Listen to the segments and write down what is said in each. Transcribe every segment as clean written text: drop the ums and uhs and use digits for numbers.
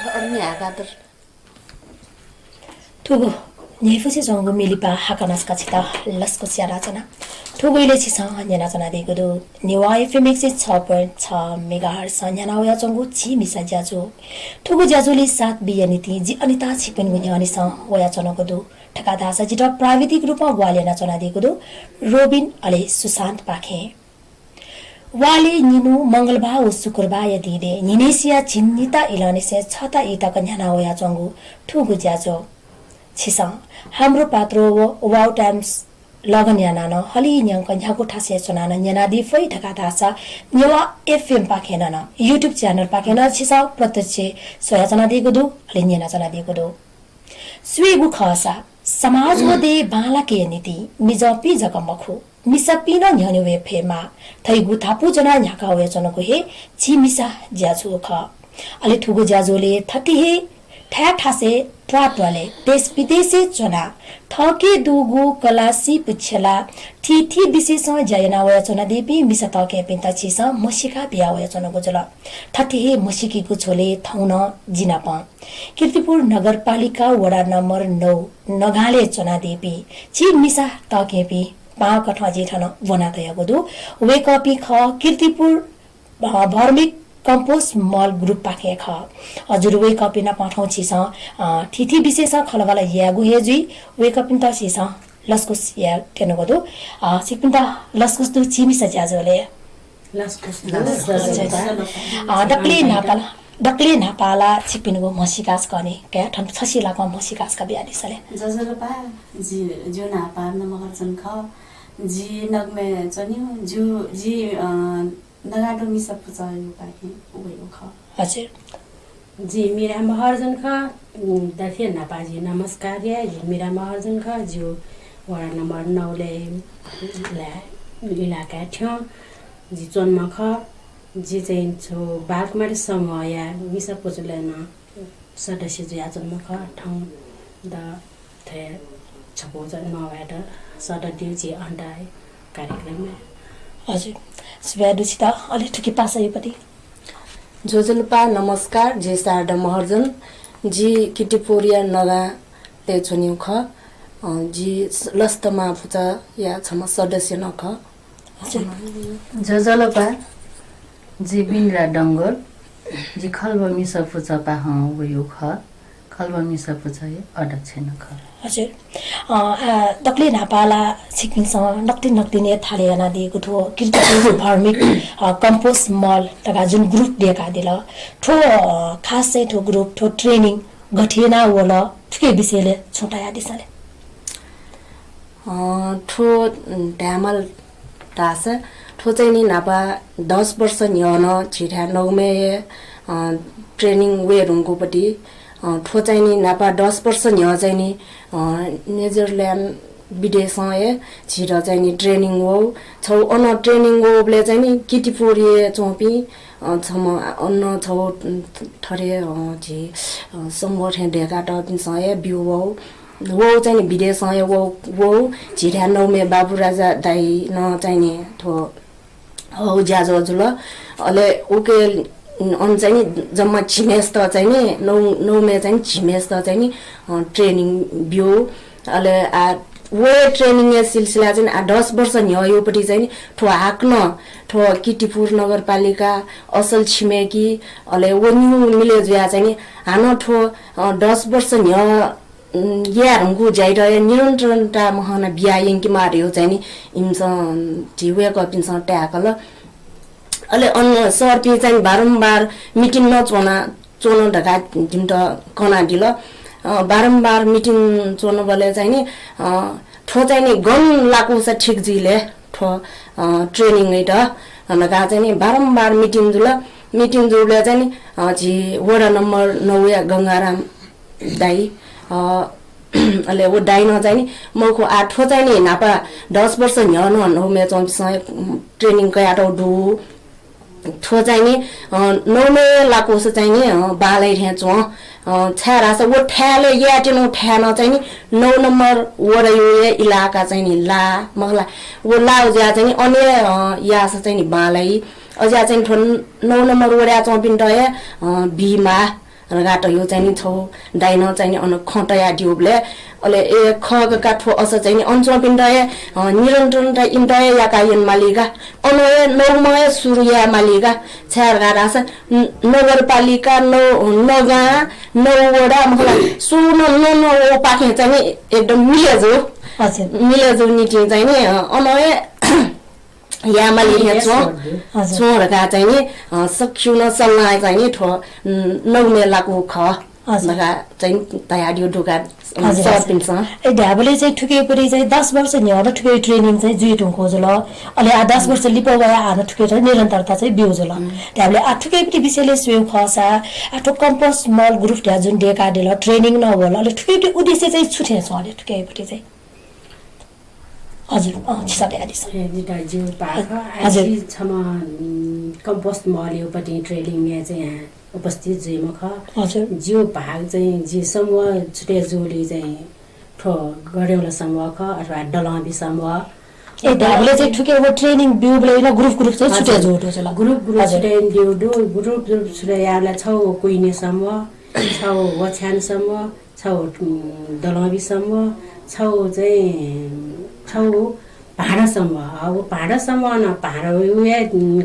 Ormi akadur. Tugu nyefusi zongo milipa hakanas kachita lasko siarachana. Tugu ile chisa nyana chana degudu niwa FMX 6.6 MHz nyana oya zongo chi misa jajo. Tugu jajoli 7 biyaniti ji anita chipen gunyani sa oya chana gudu. ठकादा सजिटा प्राविधिक रूपमा वालियाना चना दिएको robin अले सुशान्त पाखे वाले निनु मंगलबार व शुक्रबार दिदे निनेसिया चिन्निता इलानेसे छता इता कन्याना होया चंगु ठुगु ज्याजो छिसा हाम्रो पात्रो वाउ टाइम्स लगन याना न हली न्याङ कन्याको ठासे चना न न्याना दि फै ठकादा सा न्यवा एफएम पाखेना न युट्युब च्यानल पाखेना छिसा प्रत्यक्ष सोया चना दिएको दु अले न्याना चना दिएको दु स्वेगु खसा समाज मध्ये बाला के नीति मिजपी जगमखु मिसपिन न्यने फेमा थैगु थापु जना न्याका होय जनको हे छिमिसा ज्याजु ख अले ठुगु ज्याजुले थति हे ठ्या ठासे ट्वाटवाले देश विदेशे जना ठके दुगु कलासी पुछला ठिठी विशेष जयना होय जना देवी मिसत के पिन्ता छिस मसिका बिया होय जना गुजल थति हे मसिकीको छोले थाउन जिनाप कीर्तिपुर नगरपालिका वडा नम्बर 9 नगाले चना देवी छि मिसा तकेपी पा कठवा जेठन वना तयगो दु वे कपी ख कीर्तिपुर भर्मिक कम्पोस्ट मल ग्रुप पाखे ख हजुर वे कपी न पठाउ छिस ठिठी विशेष खलगला यागु हेजुई वे कपी त छिस लस्कुस या टेनको दु सिकपिन्ता लस्कुस दु छिमिसा ज्याजोले लस्कुस डक्ले नापाला छिपिनको मसिकास गर्ने क्या ठन छसिलाको मसिकासका बियानिसले जजलपा जी जो नापा नमगर्जन ख जी नगमे चन्यु जी नगाडो मिसा पुचायो पाके उयो ख हजुर जी मेरा महर्जन ख दथे नापाजी नमस्कार या जी मेरा महर्जन ख जो वडा नम्बर 9 ले इलाका थियो जी जन्म ख जी चाहिँ छो बागमारी समूह या मिसा पोजुलेन सदस्य जुया जन्म ख ठाउँ द थे छपो जन्म भएर सदस्य जी अन्डाय कार्यक्रममा हजुर सुब्यादुसित अलि ठुकी पासा योपति जोजलपा नमस्कार जे सारडा महर्जन जी किटिपोरिया नगा ते छोन्यु ख जी लस्तमा फुचा या छम सदस्य न ख जोजलपा जी बिनरा डंगर जी खल्ब मिसा फुचा पा ह वयो ख खल्ब मिसा फुचा अध्यक्ष न ख हजुर तक्ले नापाला सिक्किमसँग नक्ति थाले याना दिएको थियो कीर्तिपुर भर्मिक कम्पोस्ट मल तका जुन ग्रुप दिएका दिल ठो खास चाहिँ ठो ग्रुप ठो ट्रेनिङ गठिएना होला ठुके विषयले छोटाया दिसले ठो ढ्यामल टास ठो चाहिँ नि नापा 10 वर्ष न्यन छिठा नौमे ट्रेनिङ वे रुङकोपट्टि ठो चाहिँ नि नापा 10 वर्ष न्य चाहिँ नि नेदरल्यान्ड विदेश छिर चाहिँ नि ट्रेनिङ हो छौ अन ट्रेनिङ होले चाहिँ नि किटिपुरी चोपी छम अन्न छौ थरे जी संगठन ढेका टपिनसँग बिउ हो वो चाहिँ नि विदेश वो छिरा नौमे बाबु राजा दाइ न चाहिँ नि ठो हो ज्याजो जुल अले ओके अन चाहिँ जम्मा छिमेस त चाहिँ नि नौमे चाहिँ छिमेस त चाहिँ नि ट्रेनिङ बिउ अले आ वो ट्रेनिङ सिलसिला चाहिँ 10 वर्ष न्योपट्टि चाहिँ ठो हाक्न ठो किटिपुर नगरपालिका असल छिमेकी अले वो न्यू मिले जुया चाहिँ नि हानो ठो 10 वर्ष न्यो यारंगु जाइरहे निरन्तरता महना बियायिङ कि मार्यो चाहिँ नि इम्स जिवे कपिन्छ ट्याकल अले अन्न सरपी चाहिँ बारम्बार मिटिङ न चोन ढका जिम त कना दिल बारम्बार मिटिङ चोन बले चाहिँ नि ठो चाहिँ नि गन लाको छ ठीक जिले ठो ट्रेनिङ नै त नगा चाहिँ नि बारम्बार मिटिङ जुले चाहिँ नि जी वडा नम्बर 9 या गंगाराम दाइ अले वो दाइ न चाहिँ नि मको आठो चाहिँ नि नापा 10 वर्ष न्यन नौमे चौंसँग ट्रेनिङ कयाटो दु ठो चाहिँ नि नौमे लाको छ चाहिँ नि बालै ठेचो छारा छ वो ठ्याले याटेनो ठ्यान चाहिँ नि 9 नम्बर वडा यो इलाका चाहिँ नि ला मगला वो लाउ ज्या चाहिँ नि अन्य यास चाहिँ नि बालै अझा चाहिँ 9 नम्बर वडा चौपिन टय बीमा रगाट यो चाहिँ नि छौ डाइन चाहिँ नि अन खटया दिउले अले ए खगका ठो अस चाहिँ नि अञ्चल पिण्डय निरन्तरण इन्डय याकायन मालिका अनय नौमय सूर्य मालिका छार गारास नगरपालिका नगा नौवडा मलाई सुन न पाखे चाहिँ नि एकदम मिलेजो मिलेजो निटिङ चाहिँ नि अनय यामाली छोरका चाहिँ नि सक्षुन सल्लाह चाहिँ नि ठो नौमेलाको ख नगा चाहिँ तयारी ढुका सर्पिन्छ ए ढाबले चाहिँ ठुकेपरि चाहिँ 10 वर्ष न्याउर ठुके ट्रेनिङ चाहिँ जुइटुङ खोजल अहिले 10 वर्ष लिपो गए आना ठुके निरन्तरता चाहिँ बिउजल ढाबले आ ठुकेपरि विषयले स्वेउ खसा आठो कम्पोस्ट मल ग्रुप ढ्या जुन डेका डेल ट्रेनिङ नहोल अहिले ठुकेपरि उद्देश्य चाहिँ छुटे छ अहिले ठुकेपरि चाहिँ हजुर छिसाले आदिस जिउ पाखा आजि छमा कम्पोस्ट मलयोपट्टि ट्रेनिङ चाहिँ उपस्थित जिम ख हजुर जिउ भाग चाहिँ जी समूह छुटे जोली चाहिँ ठो गड्यौला समूह ख अथवा डलाबी समूह ए ढाबले चाहिँ ठुके अब ट्रेनिङ बिउले न ग्रुप चाहिँ छुटे जोटो छ ग्रुप छुटे दिउडु ग्रुप छुटे याला छौ कुइने समूह छौ वछ्यान समूह छौ डलाबी समूह छौ चाहिँ छौ भाडा समूह अब भाडा समूह न भाडा उया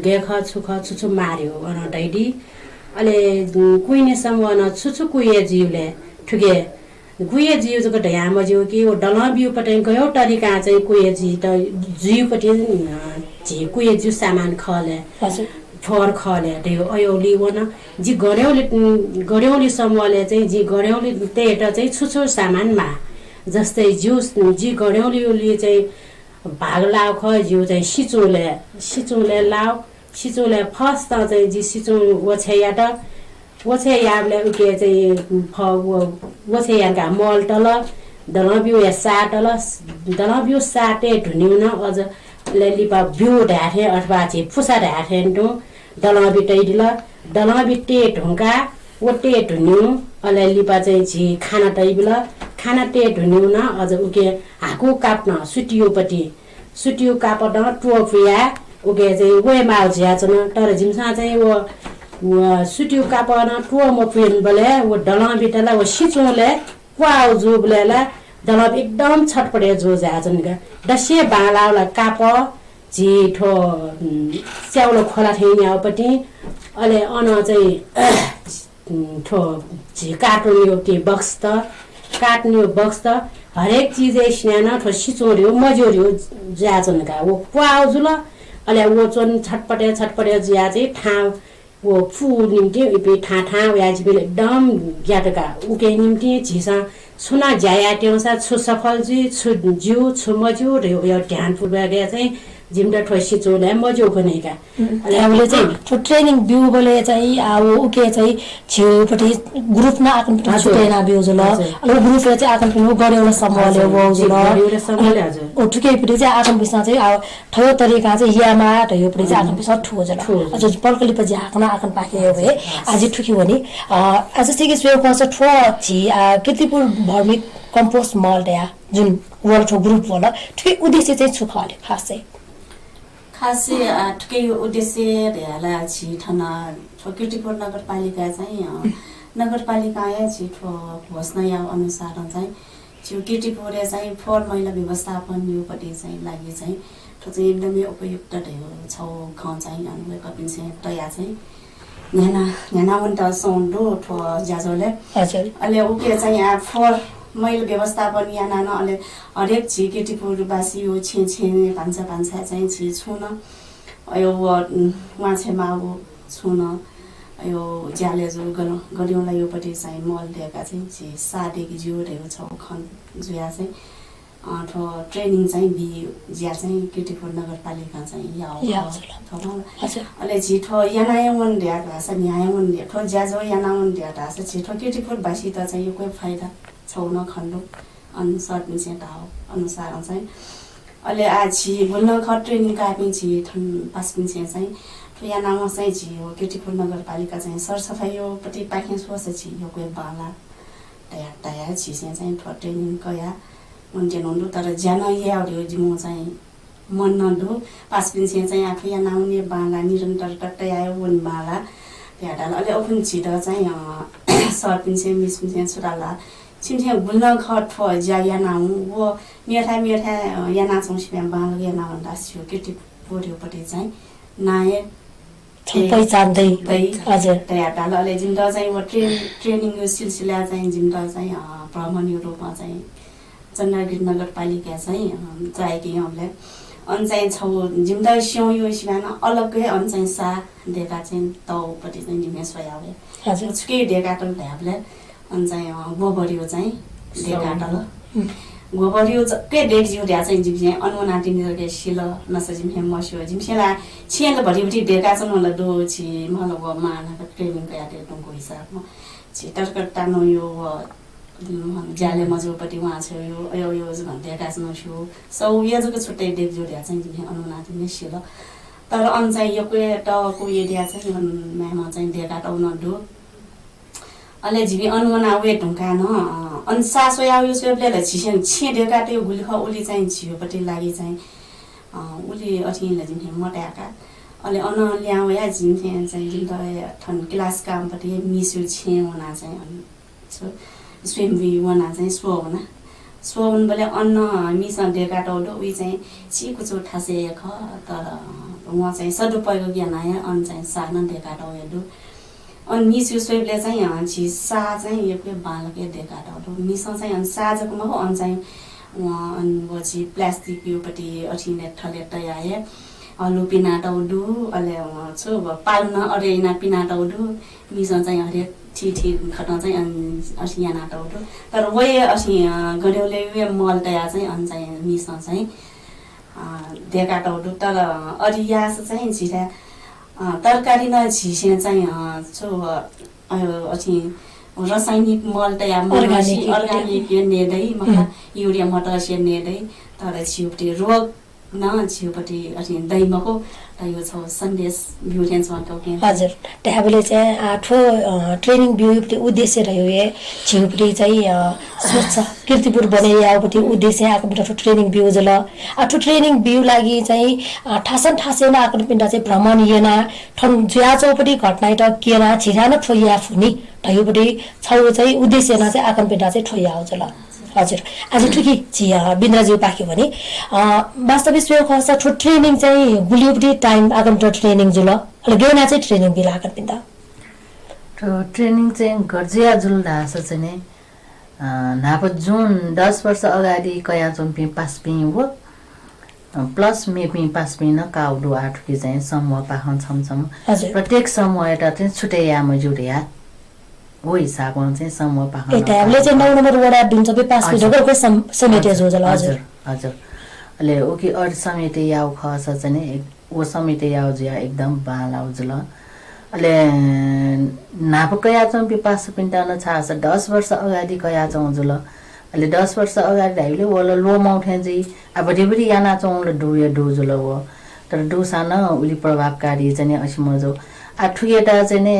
गेख छुख छुछु मार्यो अन दैडी अले कुइने समूह न छुछु कुए जिउले ठुके कुए जिउ जको ढयाम जिउ कि ओ डला बिउ पटे गयो तरिका चाहिँ कुए जि त जिउ पटे झि कुए जिउ सामान खले फोर खले त्यो अयोली वन जि गड्यौली समूहले चाहिँ जि गड्यौली तेट चाहिँ छुछु सामानमा जस्तै जिउ जि गड्यौलीले चाहिँ भाग लाउ ख जिउ चाहिँ सिचुले लाउ सिचुले फर्स्ट चाहिँ जि सिचु ओछेयाट ओछेयाले उके चाहिँ ओछेयाका मल टल दलबिउ या साटल दलबिउ साटे ढुन्यु न अझ लिपा बिउ ढाठे अथवा चाहिँ फुसा ढाठे टु दलबि टैडिल दलबि टे ढुङ्गा ओटे ढुन्यु अले लिपा चाहिँ झि खाना टैबिल खाना टे ढुन्यु न अझ उके हाकु काप्न सुटियो कापड टोपिया उके चाहिँ वे माल झ्या छन तर जिमसा चाहिँ वो सुटियो कापड टो म पुन बले वो डला बिटला वो सिचोले क्वाउ जुबले दलब एकदम छटपटे जो झ्या छन का दसे बालाला काप झिठो च्याउलो खोला ठैन्यापट्टि अले अन चाहिँ ठो झि काट्नु त्यो बक्स त काट्नु बक्स त हरेक चीज स्नान ठो सिचोर्यो मजोर्यो ज्याचन का वो क्वाउ जुल अले वो चोन छटपटे ज्या चाहिँ ठाउँ वो फु निम्ति इपे ठा याज बेल एकदम ग्याटका उके निम्ति झिसा सुना ज्याया ट्याउँसा छु सफल जी छु जिउ छु मजो रे यो ध्यान पूर्वक चाहिँ जिमडा ठोसी चोले मजो बनेका हामीले चाहिँ ट्रेनिङ बिउ बोले चाहिँ अब उके चाहिँ छेउपट्टि ग्रुप न आकन पनि छुटेना बिउ जुल अब ग्रुपले चाहिँ आकन पनि गड्यौला समूहले वो जुल ओ ठुकेपट्टि चाहिँ आकन पिसा चाहिँ अब ठयो तरिका चाहिँ यामा ठयोपट्टि चाहिँ आकन पिसा ठुको जुल अझ पल्कली पछि आकन पाके हो भए आज ठुकी भने आज चाहिँ के स्वेउ खस ठो छि किर्तिपुर भर्मी कम्पोस्ट मल दया जुन वर्ल्ड ग्रुप वाला ठुके उद्देश्य चाहिँ छुखाले खास चाहिँ खासै ठुकै उद्देश्य ढ्याला छिठन किर्तिपुर नगरपालिका चाहिँ नगरपालिका छिठो घोषणा या अनुसार चाहिँ छिउ किर्तिपुर चाहिँ फोहोर मैला व्यवस्थापन योपट्टि चाहिँ लागि चाहिँ त्यो चाहिँ एकदमै उपयुक्त ढेउ छौ ख चाहिँ अनि कपिन चाहिँ तया चाहिँ न्याना उन्ट सौन्डो ठो ज्याजोले अहिले उके चाहिँ फोहोर मैला व्यवस्थापन या नाना अहिले हरेक छि किर्तिपुरवासी यो छे भान्सा चाहिँ छि छुन यो उहाँ छेमा अब छुन यो ज्याले जो गऱ्यौँला योपट्टि चाहिँ मल दिएका चाहिँ छि साडेकी जिउहरू छौ खन जुया चाहिँ ठो ट्रेनिङ चाहिँ बियो ज्या चाहिँ किर्तिपुर नगरपालिका चाहिँ या अहिले छिठो यानायमन ढ्या भाषा न्यायमन ढ्या ठो ज्याजो यानामन ढ्या भाषा छिठो किर्तिपुरवासी त चाहिँ यो कोही फाइदा छौन खण्डो अनुसार अनुसार चाहिँ अहिले आछि बोल्न ख ट्रेनिङ कापि छि पास पिन्छे चाहिँ या नाम चाहिँ छि हो किर्तिपुर नगरपालिका चाहिँ सरसफाइ योपट्टि पाखे सोच छि यो कोही बाला तया छि चाहिँ ट्रेनिङ कया उन्टेन हुनु तर ज्यान याउर्यो जिमो चाहिँ मन नदु पास पिन्छे चाहिँ आफै या नाउने बाला निरन्तर टट्टै आयो वन बाला त्याडाल अहिले ओपन छिटो चाहिँ सर पिन्छे मिस पिन्छे छोराला छिमछे गुल्न खट ज्या याना वो मेठा मेठा याना चौसिम बाल याना भन्दा छियो केटी पोरियोपट्टि चाहिँ नाये पहिचान्दै हजुर तयार डाल जिम्दा चाहिँ वो ट्रेनिङ यो सिलसिला चाहिँ जिम्दा चाहिँ भ्रमण यो रूपमा चाहिँ चन्द्रगिरी नगरपालिका चाहिँ चाहेकी हमले अन चाहिँ छौ जिम्दा स्यौ यो सिमान अलग्गै अन चाहिँ सा डेका चाहिँ तौपट्टि चाहिँ जिम्मे सोयावे हजुर छुके डेका त भ्याबले अन चाहिँ गोबरियो चाहिँ डेका त गोबरियो के डेक जिउड्या चाहिँ जिम्से अनुना तिनीहरुले सिल नसजिम हे मस्यो जिम्सेला छियल भरिबटी डेका चाहिँ मलाई दो छि मलाई व माना ट्रेनिङ गयाते टंको हिसाबमा छिटरकट तानो यो ज्याले मजोपट्टि उहाँ छ यो भन्दै गाच्नु छु सौ याजको छुट्टै डेक जोड्या चाहिँ जिम्से अनुना तिनी सिल तर अन चाहिँ यो टको एरिया चाहिँ म्यामा चाहिँ डेका टाउन दो अले जिबी अनुमना वे ढुङ्का न अन सासो या यो सेबले छिसेन छेडेका त्यो गुलिख उली चाहिँ छियोपट्टि लागि चाहिँ उली अठिले जिम्से मट्याका अले अन ल्याउ या जिम्से चाहिँ जिम्दा ठन क्लास कामपट्टि मिसु छे हुना चाहिँ अन छ स्विम भी वना चाहिँ सो हुन बले अन्न मिसन डेका टौडो उही चाहिँ छिको चो ठासे ख तर उहाँ चाहिँ सदुपयोग ज्ञान आयो अन चाहिँ सानो डेका टौडो अन मिसु स्वेबले चाहिँ छि सा चाहिँ यो के बालके डेका टौडो मिसन चाहिँ अन साजको म अन चाहिँ अन वछि प्लास्टिक योपट्टि अठिने ठले तयाए अलु पिना टौडो अले छु पाल्न अरेना पिना टौडो मिसन चाहिँ हरे ठीक खटना चाहिँ असियाना टौडो तर वे असि गड्यौले वे मल तया चाहिँ अन चाहिँ मिसन चाहिँ डेका टौडो तर अरियास चाहिँ छिटा तरकारी न छिसे चाहिँ छु असि रासायनिक मल तया अर्गानिक नेदै मका युरिया मटर से नेदै तर छिउपटी रोग न छिउपटी असि दैमको यो छ सन्देश भ्युरेन्समा टोके हजुर त्यहाँले चाहिँ आठो ट्रेनिङ भ्युपट्टि उद्देश्य रह्यो ए छिउपट्टि चाहिँ स्वच्छ कीर्तिपुर बनाइयापट्टि उद्देश्य आएको ट्रेनिङ भ्यू जल आठो ट्रेनिङ भ्यू लागि चाहिँ ठासेन आएको पिण्ड चाहिँ भ्रमण येना ठन ज्या चौपट्टि घटना त केना छिरान ठोया फुनी ढयुपट्टि छौ चाहिँ उद्देश्य न चाहिँ आकन पिण्ड चाहिँ ठोया हो जल हजुर आज ठिकै बिन्द्रज्यू पाक्यो भने वास्तविक स्वेल खर्च ठो ट्रेनिङ चाहिँ गुलियोपट्टि टाइम आगम ट्रेनिङ जुल अहिले गेना चाहिँ ट्रेनिङ बिल आगम पिन्दा ट्रेनिङ चाहिँ गर्जिया जुल धास चाहिँ नि नाप जुन 10 वर्ष अगाडि कया चम्पी पासपी हो प्लस मेपी पासपी न काउडु आठकी चाहिँ समूह पाखन छमछम प्रत्येक समूह एउटा चाहिँ छुटे या मजुरिया वो हिसाबमा चाहिँ समूह पाखन एटाले चाहिँ 9 नम्बर वडा दुन्छ पे पास बिजोको समेटे जो जल हजुर हजुर अले ओके अर समेटे याउ खस चाहिँ नि ओ समेटे याउ जिया एकदम बालाउ जुल अले नाप कया चम्पी पास पिन्टा न छास 10 वर्ष अगाडि कया चौ जुल अले 10 वर्ष अगाडि हामीले वल लो माउठे जी अब डेबरी याना चौ डुए डु जुल वो तर डु सान उली प्रभावकारी चाहिँ असि मजो आठुएटा चाहिँ नि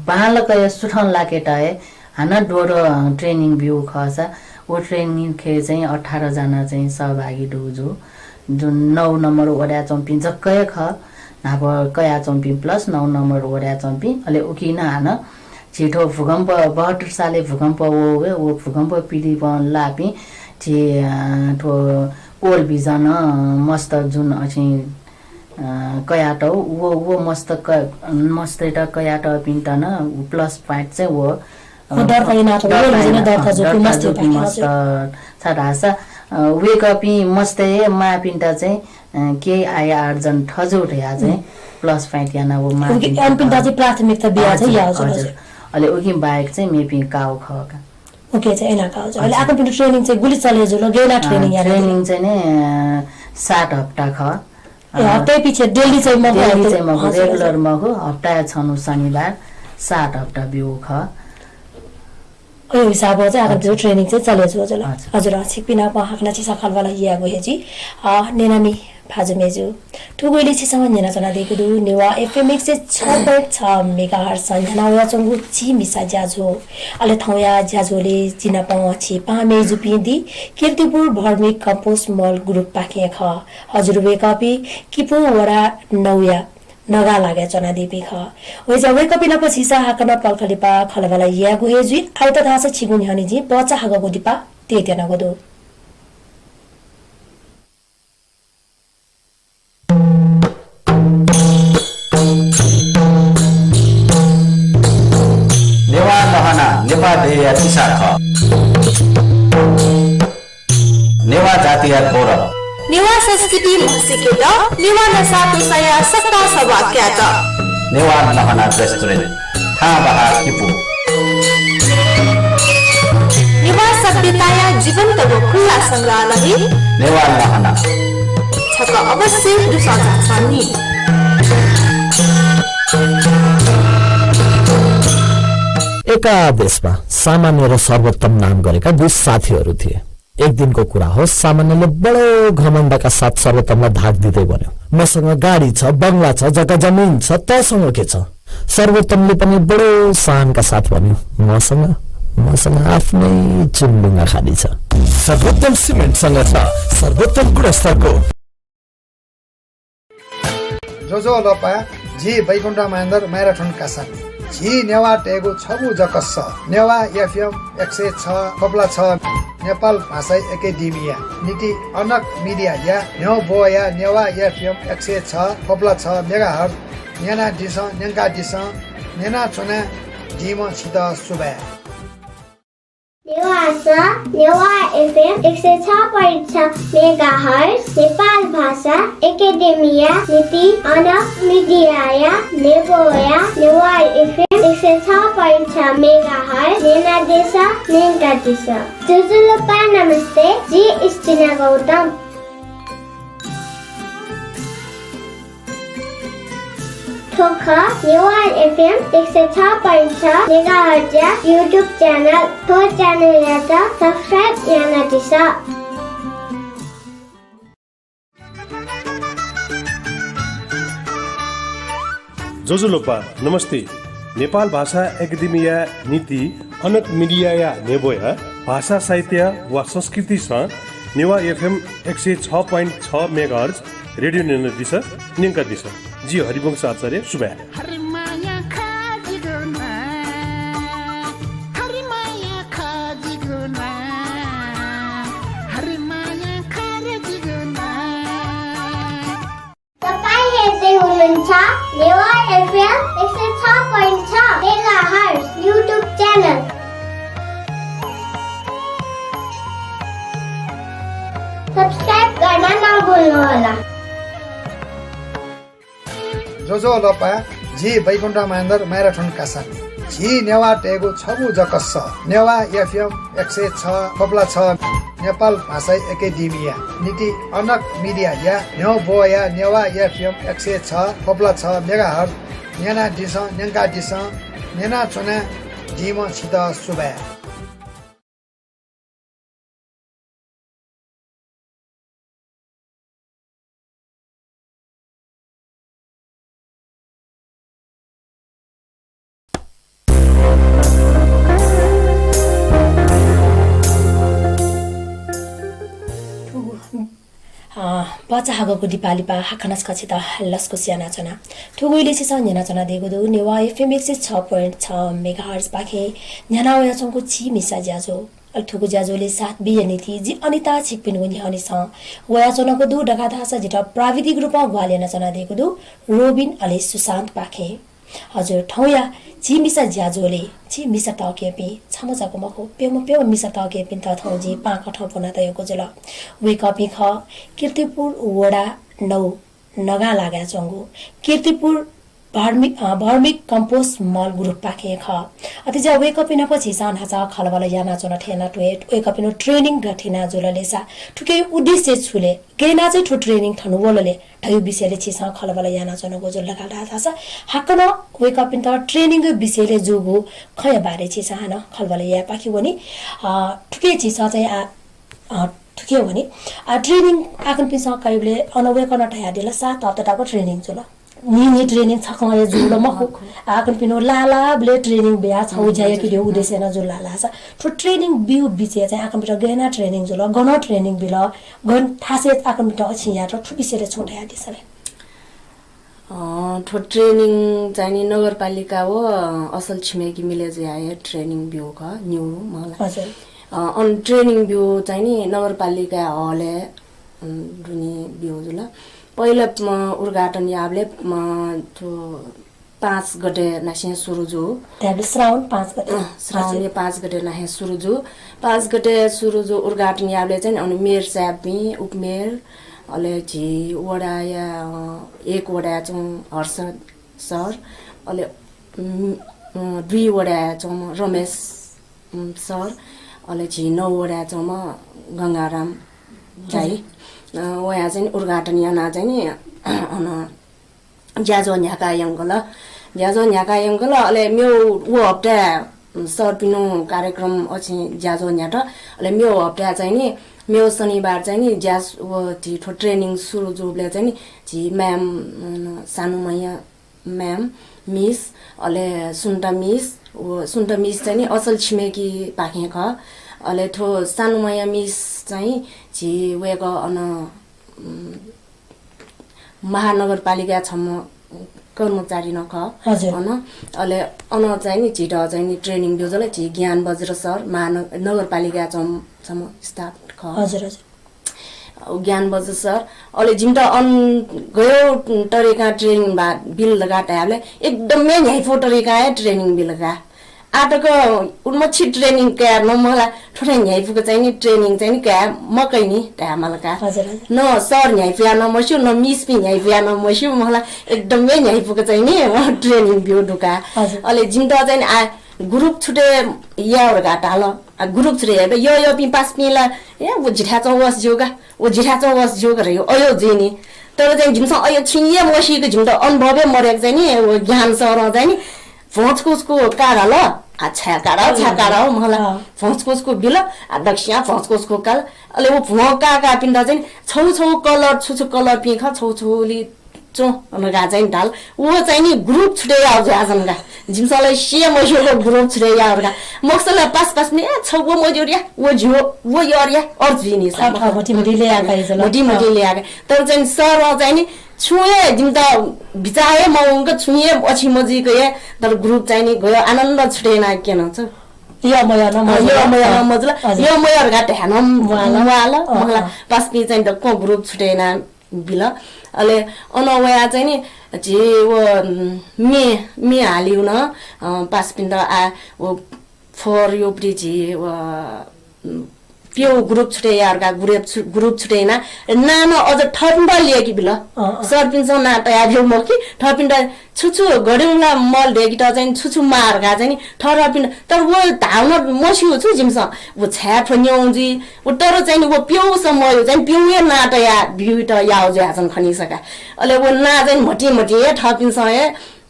बालक सुठन लाकेटा है हाना डोरो ट्रेनिङ भ्यू खस ओ ट्रेनिङ खे चाहिँ 18 जना चाहिँ सहभागी डुजु जुन 9 नम्बर वडा चम्पी जक्कै ख नाप कया चम्पी प्लस 9 नम्बर वडा चम्पी अले उकिन हान छिटो भूकम्प 72 साले भूकम्प वो भूकम्प पीडी पन लापी छि ठो ओल बिजन मस्त जुन अछि कयाटो वो मस्त कयाटो पिन्टन प्लस पॉइंट चाहिँ वो मस्त छासा वे कपी मस्ते मा पिन्टा चाहिँ के आया अर्जन ठजो ढया चाहिँ प्लस पॉइंट याना वो मा पिन्टा चाहिँ प्राथमिकता बिया चाहिँ या हजुर अले ओगी बाइक चाहिँ मेपी काउ खका ओके चाहिँ एना काउ अहिले आको पिन्टा ट्रेनिङ चाहिँ गुली चले जो गेना ट्रेनिङ या ट्रेनिङ चाहिँ ने 7 हप्ता ख हप्ता पछि डेली चाहिँ म रेगुलर मको हप्ता छनु शनिबार 7 हप्ता बिउ ख ओ हिसाबले चाहिँ आको ट्रेनिङ चाहिँ चले जो हजुर छिपिना पहाकना चाहिँ सखालवाला या गयो जी नेनामी फाजमेजु ठुगोइले चाहिँ सम्झना जना दिएको दु नेवा एफएमएक्स 6.6 मेगाहर्ज संजना या चंगु छि मिसा ज्याजो अले थौया ज्याजोले जिना पछि पामेजु पिंदी कीर्तिपुर भर्मिक कम्पोस्ट मल ग्रुप पाखे ख हजुर वे कपी किपु वडा नौया नगा लागे चना दिपी ख वेजा वे कपिना पछि सा हाकन पलखलिपा खलबला यागु हेजु आउत थास छिगुन हनि जी बचा हागको दिपा तेतेना गदो नेवा लहना नेवा देया तिसा ख नेवा जातीय कोर नेवा संस्कृति सिकेत नेवा नसातो सया सत्ता सभा क्यात नेवा लहना रेस्टुरेन्ट था बहा किपु नेवा सभ्यताया जीवन्त व खुल्ला संग्रहालय नेवा लहना छक अवश्य दुसाजा छानी एका देशमा सामान्य र सर्वोत्तम नाम गरेका दुई साथीहरू थिए। एक दिनको कुरा हो, सामान्यले बडो घमण्डका साथ सर्वोत्तमलाई धाक दिँदै भन्यो, मसँग गाडी छ, बंगला छ, जग्गा जमिन छ, तसँग के छ? सर्वोत्तमले पनि बडो शानका साथ भन्यो, मसँग आफ्नै चुम्बुङ्गा खाली छ। सर्वोत्तम सिमेन्टसँग छ सर्वोत्तम गुणस्तरको जोजो लपा जी वैकुण्ठ महेन्द्र मैराथन कासा झी नेवा टेगु छबु जकस्स नेवा एफएम 106.6 नेपाल भाषा एकाडेमिया नीति अनक मिडिया या न्यौ बोया नेवा एफएम 106.6 मेगाहर्ज नेना दिस नेंगा दिस नेना चुना जिम छिद सुबा नेवा एफएम 106.6 मेगाहर्ज नेपाल भाषा एकाडेमिया नीति अनक मिडिया या नेबोया नेवा एफएम 106.6 मेगाहर्ज नेना देश नेंगा दिस जुजुलुपा नमस्ते जी इस्टिना गौतम ठोखा Newa FM 106.6 megahertz YouTube channel तो च्यानल याता सब्स्क्राइब याना दिसा जोजुलोपा नमस्ते नेपाल भाषा एकाडेमिया नीति अनक मिडिया या नेबोया भाषा साहित्य वा संस्कृति नेवा एफएम 106.6 मेगाहर्ज रेडियो नेन दिशा निंका दिशा जी हरिवंश आचार्य सुबा तपाईं हेर्दै हुनुहुन्छ Newa FM 106.6 megahertz YouTube channel subscribe गर्न नभुल्नुहोला जोजो लपा जी वैकुण्ठ महेन्द्र मैराथन कासा झी नेवा टेगु छबु जकस्स नेवा एफएम 106.6 नेपाल भाषा एकाडेमिया नीति अनक मिडिया या न्यौ बोया नेवा एफएम 106.6 मेगाहर्ज नेना दिस नेंगा दिस नेना चुना जिम छिद सुबा बचा हागको दिपालीपा हाखनस खचिता लस्को स्याना चना ठुगुइले छ न्याना चना देगो दु नेवा एफएम 106.6 मेगाहर्ज पाखे न्याना याचंको छि मिसा ज्याजो ठुगु ज्याजोले साथ बियनी थी जी अनिता छिकपिन गुनि हनिस वया चनको दु डका धासा जिता प्राविधिक रूपमा ग्वालेना चना देगो दु रोबिन अले सुशान्त पाखे हजुर ठौया छि मिसा ज्याजोले छि मिसा टकेपी छमजाको मखो पेम मिसा टकेपी त थौजी पाक ठपना तयको जल वे कपी ख कीर्तिपुर वडा 9 नगा लागा चंगु कीर्तिपुर भर्मिक कम्पोस्ट मल ग्रुप पाखे ख अति जा वे कपी न पछि सान हाचा खलबल याना चना ठेना टुएट वे कपी न ट्रेनिङ गठिना जोललेसा ठुके उद्देश्य छुले गेना चाहिँ ठु ट्रेनिङ थनु बोलले ठयु विषयले छिसा खलबल याना चना गोजल लगाडा थासा हाकन वे कपी त ट्रेनिङ विषयले जोगु खय बारे छिसा हन खलबल या पाखि वनी ठुके छिसा चाहिँ ठुके वनी ट्रेनिङ आकन पिसा कयले अनवे कन ठया देला 7 हप्ताको ट्रेनिङ जोल नि ट्रेनिङ छकले जुल मखु आकन पिनो लाला ब्ले ट्रेनिङ बिया छौ जाय कि उद्देश्य न जुल लाला छ ठु ट्रेनिङ बिउ बिचे चाहिँ आकन पिनो गएना ट्रेनिङ जुल गन ट्रेनिङ बिल गन थासे आकन पिनो अछि या ठु विषयले छोटाया दिसले ठो ट्रेनिङ चाहिँ नि नगरपालिका हो असल छिमेकी मिले चाहिँ ट्रेनिङ बिउ ख न्यू मलाई अनि ट्रेनिङ बिउ चाहिँ नि नगरपालिका हले दुनी बिउ जुल पहिला उद्घाटन याबले त्यो 5 गते नासे सुरुजु श्रावण 5 गते श्रावण 5 गते नाहे सुरुजु 5 गते सुरुजु उद्घाटन याबले चाहिँ अनि मेयर साहबी उपमेयर अले जी वडा या एक वडा चाहिँ हर्ष सर अले 2 वडा चाहिँ रमेश सर अले जी 9 वडा चाहिँ गंगाराम चाहिँ वया चाहिँ उद्घाटन याना चाहिँ नि ज्याजो न्याका यंगल अले म्यो वो हप्ता सर पिनो कार्यक्रम अछि ज्याजो न्याट अले म्यो हप्ता चाहिँ नि म्यो शनिबार चाहिँ नि ज्याज वो ठो ट्रेनिङ सुरु जुबले चाहिँ नि जी म्याम सानुमैया म्याम मिस अले सुन्टा मिस चाहिँ नि असल छिमेकी पाखे ख अले ठो सानुमैया मिस चाहिँ जी वेको अन महानगरपालिका छम्म कर्मचारी नख अन अले अन चाहिँ नि छिट चाहिँ नि ट्रेनिङ दियोजले छि ज्ञान बज्र सर महानगरपालिका छम्म स्टाफ ख हजुर ज्ञान बज्र सर अले जिमटा अन गयो तरिका ट्रेनिङ बा बिल लगा टाले एकदमै न्यायफो तरिका ट्रेनिङ बिल लगा आटको उन्मछि ट्रेनिङ क्या न मलाई ठोठै न्यायफुको चाहिँ नि ट्रेनिङ चाहिँ नि क्या मकै नि त्या मलका न सर न्यायफिया न मस्यु न मिस पि न्यायफिया न मस्यु मलाई एकदमै न्यायफुको चाहिँ नि ट्रेनिङ बिउ ढुका अले जिमटा चाहिँ आ ग्रुप छुटे यावर घाटाल ग्रुप छुटे यो पि पास पिला ए वो जिठा चौवस जोगा वो जिठा चौवस जोग रे अयो जेनी तर चाहिँ जिमसँग अयो छिए मसिको जिमटा अनुभवै मरेको चाहिँ नि वो ज्ञान सर चाहिँ नि फोचकोसको कारा ल अच्छा कारा हो मलाई फोचकोसको बिल दक्षिणा फोचकोसको काल अले वो भोका का पिन्दा चाहिँ छौ कलर छु कलर पिख छौली चो नगा चाहिँ ढाल वो चाहिँ नि ग्रुप छुटे आउँछ आजनगा जिमसलाई सेम ओशोको ग्रुप छुटे आउँगा मक्सला पास नि छौ वो मजोरिया वो झियो वो यरिया और जिनी सब मोटी ले आका मोटी ले आका तर चाहिँ सर चाहिँ नि छुए जिम त बिचाए मौंग छुए अछि मजी गए तर ग्रुप चाहिँ नि गयो आनन्द छुटेन के न छ यो मया मजला यो मया घाट हेनम वाला मलाई पास्पी चाहिँ त को ग्रुप छुटेन बिल अले अनवया चाहिँ नि जे वो मे हालिउ न पास्पिन त आ वो फर यो प्रिजी प्यो ग्रुप छुटे यारका ग्रुप छुटेन नानो अझ ठपिन्डा लिएकी बिल सरपिन्छ ना तयार म कि ठपिन्डा छुछु गड्युला मल देकी त चाहिँ छुछु मारका चाहिँ ठरपिन्ड तर वो धाउन मसिउ छु जिमस वो छ्याफ न्याउजी वो तर चाहिँ वो प्यो समय चाहिँ प्योए ना तया भ्यू त याउ जाछन् खनिसका अले वो ना चाहिँ मटी ठपिन्छ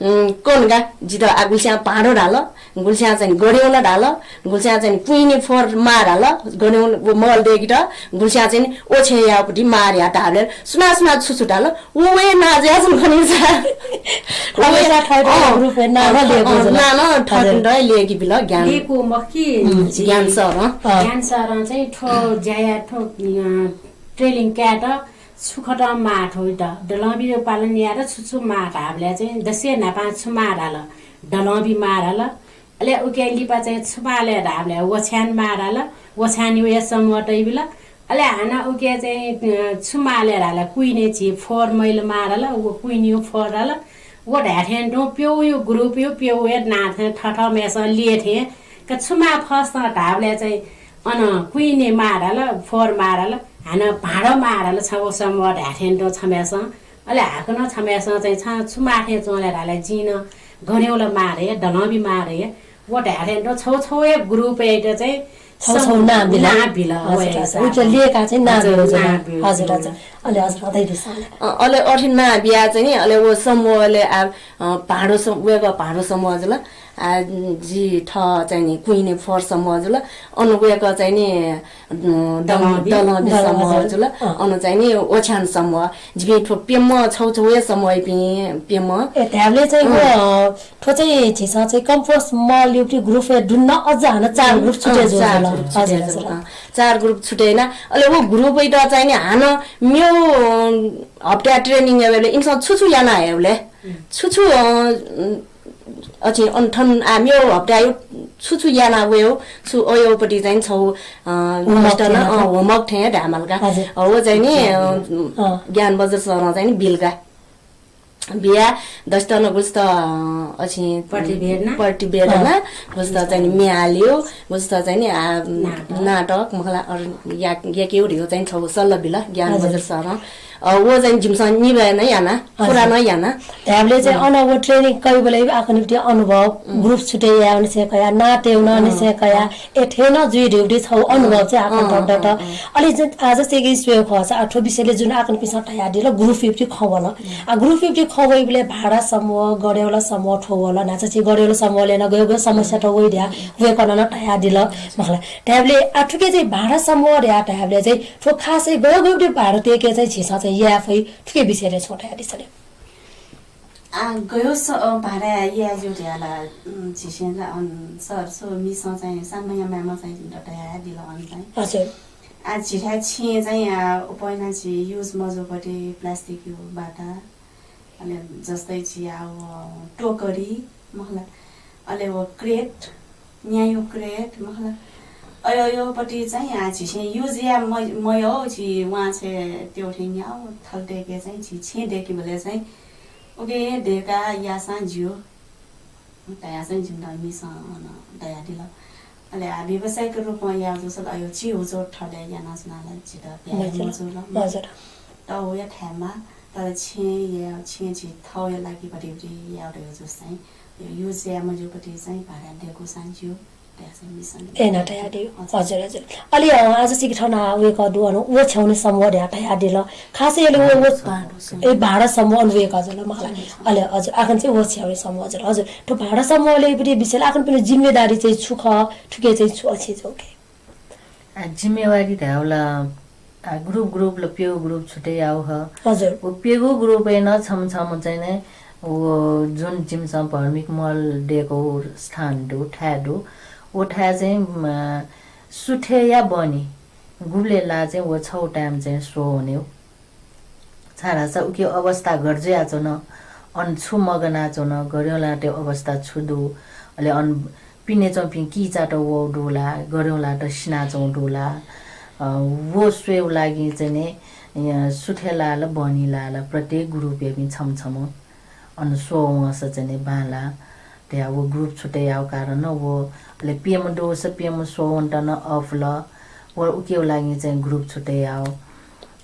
कोनगा जित आगुल्स्या पाडो ढाल गुल्स्या चाहिँ गड्यौला ढाल गुल्स्या चाहिँ पुइने फोर मार हाल गड्यौ मल देकी त गुल्स्या चाहिँ ओछे यापटी मार्या ढालेर सुना छुछु ढाल ओए नाज्या छन् खनिन्छ नानो ठपिन्ड लिएकी बिल ज्ञान दिएको मकी ज्ञान सर चाहिँ ठो ज्याया ठो ट्रेनिङ क्याट सुखटा माठ हो त डलबी पालन यार छुछु माठ हाबले चाहिँ दसे नापा छुमाराल डलबी माराल अले उके लिपा चाहिँ छुमाले हाबले ओछ्यान माराल ओछ्यानी वे समटै बिल अले हाना उके चाहिँ छुमाले हाले कुइने छि फोर मैल माराल वो कुइनियो फोराल वो ढाठेन दो प्यो यो ग्रुप यो प्यो ए नाथे ठठ मेस लिएथे क छुमा फस ढाबले चाहिँ अन कुइने माराल फोर माराल हाना भाँडो माराल छौ समूह ढाठेन दो छमेस अले हाकन छमेस चाहिँ छुमाथे चोलेर हाले जिन गनेउला मारे डलबी मारे वो ढाठेन दो छौ एक ग्रुप एट चाहिँ छौ नाम बिला उच लिएका चाहिँ नाम हजुर अले हजुर अदैदिस अले अठिन ना बिया चाहिँ नि अले वो समूहले आ भाँडो समूहको भाँडो समूह जला जी ठ चाहिँ नि कुइने फर्सम्म हजुर अनुगएको चाहिँ नि दलबीसम्म हजुर अनु चाहिँ नि ओछ्यानसम्म जिबी ठो पेम छौछौएसम्म पेम हामीले चाहिँ ठो चाहिँ छिसा चाहिँ कम्पोस्ट मल एउटी ग्रुप ढुन्न अझ हान 4 ग्रुप छुटे जो 4 ग्रुप छुटेन अहिले वो ग्रुप इटा चाहिँ नि हान म्यो हप्ता ट्रेनिङ एबले इन्सा छुछु याना हेउले छुछु अछि अन्ठन आम्यो हप्ता यो छुछु याना वेयो छु ओयोपट्टि चाहिँ छौ मास्टर होमवर्क थे ढामलका हो चाहिँ नि ज्ञान बजार सर चाहिँ नि बिलका बिया 10 टन गुस्त अछि पर्टी बेरमा गुस्त चाहिँ नि मिहाल्यो गुस्त चाहिँ नि नाटक मखला या के हो चाहिँ छौ सल्ल बिल ज्ञान बजार सर वो चाहिँ जिमसँग निभएन याना पुरा न याना हामीले चाहिँ अनुभव ट्रेनिङ कई बेला आफ्नो निम्ति अनुभव ग्रुप छुटे या निसे कया नाटेउन निसे कया एठेन जुइ ड्युटी छौ अनुभव चाहिँ आफ्नो टट अलि आज चाहिँ स्वे खस आठो विषयले जुन आफ्नो पिसा तया दिल ग्रुप 50 खवल आ ग्रुप 50 खवै बेले भाडा समूह गडेउला समूह ठोवला नाच चाहिँ गडेउला समूहले न गयो समस्या त वइ द्या वे कन न तया दिल मखला ट्याबले आठुके चाहिँ भाडा समूह रे ट्याबले चाहिँ ठो खासै गयो गयो भारतीय के चाहिँ छिसा या फै ठुके विषयले छोटा दिसले गयो भाडा या जोडियाला छिसेन अन सरसो मिसो चाहिँ सामया मामा चाहिँ डटाया दिल अन चाहिँ हजुर आज छिठा छिए चाहिँ उपैना छि युज मजोपट्टि प्लास्टिक यो बाटा अनि जस्तै छि टोकरी मखला अले वो क्रेट न्यायो क्रेट मखला अयोपट्टि चाहिँ छिसे युज या मयो छि वहाँ चाहिँ त्यो ठिन्या थल्टेके चाहिँ छि छेडेकी बेला चाहिँ ओके डेका यासा जियो तया चाहिँ जिम्दा मिसा दया दिल अले व्यवसायको रूपमा या जसो अयो छि हुजो ठले या नाचनाला छिटा हजुर त हो या ठ्यामा तर छे छि थौ या लागि पट्टि या जस्तै युज या मजोपट्टि चाहिँ भाडा दिएको सान्जियो ए नटाया दियो हजुर हजुर अलि आज सिक ठना वे कदु अनु वो छौने समूह रे हटाया दिल खासै ले वो ए भाडा समूह अनु एक हजुर मलाई अलि हजुर आखन चाहिँ वो छौने समूह हजुर हजुर त्यो भाडा समूहले पनि विषय आखन पनि जिम्मेदारी चाहिँ छुख ठुके चाहिँ छु अछि जोके जिम्मेवारी त होला ग्रुप ल पियो ग्रुप छुटे आउ ह हजुर वो पियो ग्रुप न छम चाहिँ नै वो जुन जिमसम भर्मिक मल डेको स्थान दु ठ्याडु उठा चाहिँ सुठे या बनी गुब्ले ला चाहिँ वो छौ टाइम चाहिँ सो हुने छाडा छ उके अवस्था गर्जे आचो न अन छु मगना चो न गर्योला त्यो अवस्था छुदु अले अन पिने चम्पि की चाटो वो डोला गर्योला त सिना चौ डोला वो स्वेउ लागि चाहिँ ने सुठेला ल बनीला ल प्रत्येक group AB cham cham on so वस चाहिँ बाला त्या वो ग्रुप छुटे आउ कारण वो ले पीएम डोस पीएम सो वन्टन अफ ल वो उके लागि चाहिँ ग्रुप छुटे आउ